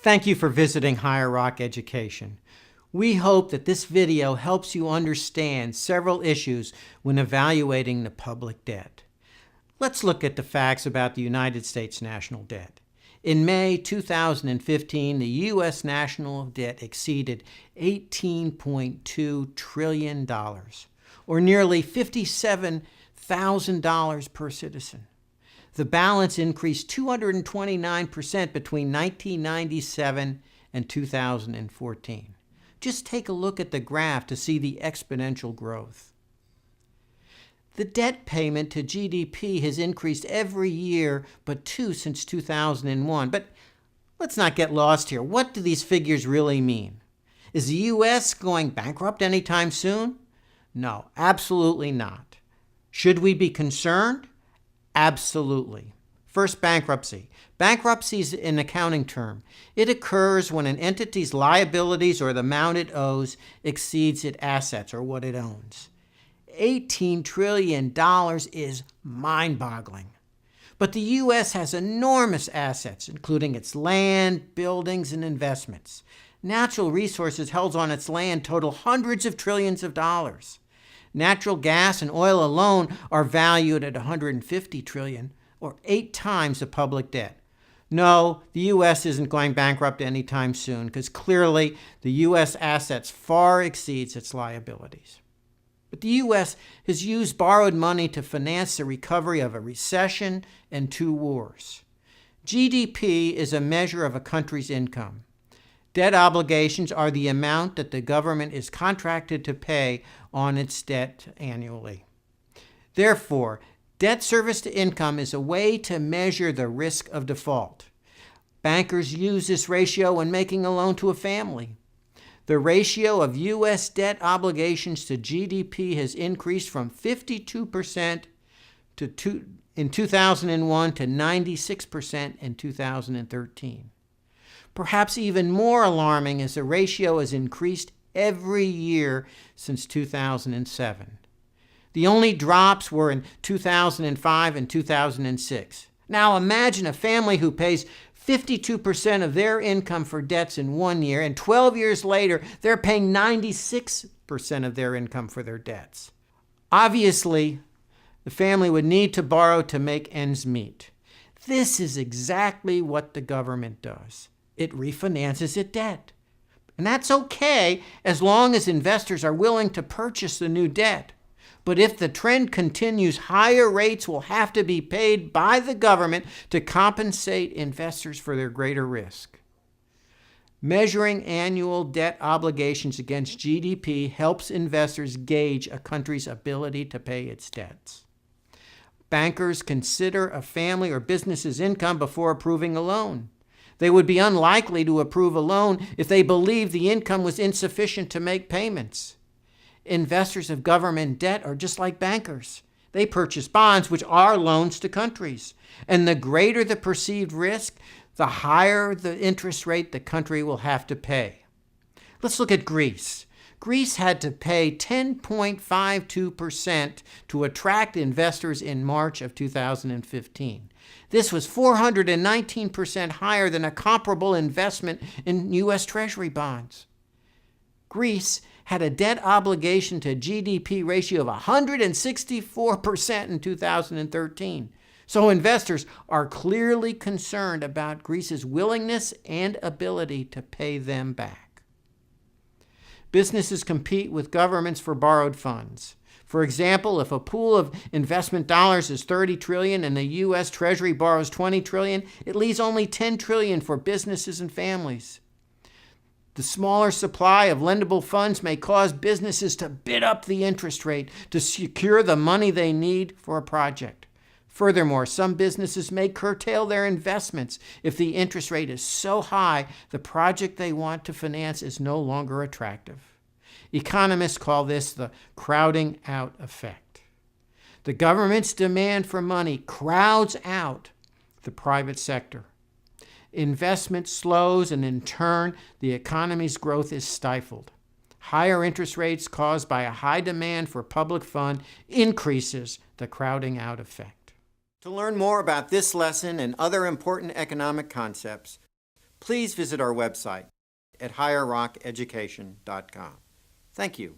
Thank you for visiting Higher Rock Education. We hope that this video helps you understand several issues when evaluating the public debt. Let's look at the facts about the United States national debt. In May 2015, the U.S. national debt exceeded $18.2 trillion, or nearly $57,000 per citizen. The balance increased 229% between 1997 and 2014. Just take a look at the graph to see the exponential growth. The debt payment to GDP has increased every year but two since 2001. But let's not get lost here. What do these figures really mean? Is the U.S. going bankrupt anytime soon? No, absolutely not. Should we be concerned? Absolutely. First, bankruptcy. Bankruptcy is an accounting term. It occurs when an entity's liabilities or the amount it owes exceeds its assets or what it owns. $18 trillion is mind-boggling. But the U.S. has enormous assets, including its land, buildings, and investments. Natural resources held on its land total hundreds of trillions of dollars. Natural gas and oil alone are valued at $150 trillion, or 8 times the public debt. No, the U.S. isn't going bankrupt anytime soon because clearly the U.S. assets far exceeds its liabilities. But the U.S. has used borrowed money to finance the recovery of a recession and 2 wars. GDP is a measure of a country's income. Debt obligations are the amount that the government is contracted to pay on its debt annually. Therefore, debt service to income is a way to measure the risk of default. Bankers use this ratio when making a loan to a family. The ratio of U.S. debt obligations to GDP has increased from 52% in 2001 to 96% in 2013. Perhaps even more alarming is the ratio has increased every year since 2007. The only drops were in 2005 and 2006. Now imagine a family who pays 52% of their income for debts in 1 year, and 12 years later, they're paying 96% of their income for their debts. Obviously, the family would need to borrow to make ends meet. This is exactly what the government does. It refinances its debt. And that's okay as long as investors are willing to purchase the new debt. But if the trend continues, higher rates will have to be paid by the government to compensate investors for their greater risk. Measuring annual debt obligations against GDP helps investors gauge a country's ability to pay its debts. Bankers consider a family or business's income before approving a loan. They would be unlikely to approve a loan if they believed the income was insufficient to make payments. Investors of government debt are just like bankers. They purchase bonds, which are loans to countries. And the greater the perceived risk, the higher the interest rate the country will have to pay. Let's look at Greece. Greece had to pay 10.52% to attract investors in March of 2015. This was 419% higher than a comparable investment in U.S. Treasury bonds. Greece had a debt obligation to GDP ratio of 164% in 2013. So investors are clearly concerned about Greece's willingness and ability to pay them back. Businesses compete with governments for borrowed funds. For example, if a pool of investment dollars is $30 trillion and the U.S. Treasury borrows $20 trillion, it leaves only $10 trillion for businesses and families. The smaller supply of lendable funds may cause businesses to bid up the interest rate to secure the money they need for a project. Furthermore, some businesses may curtail their investments if the interest rate is so high the project they want to finance is no longer attractive. Economists call this the crowding out effect. The government's demand for money crowds out the private sector. Investment slows, and in turn, the economy's growth is stifled. Higher interest rates caused by a high demand for public fund increases the crowding out effect. To learn more about this lesson and other important economic concepts, please visit our website at higherrockeducation.com. Thank you.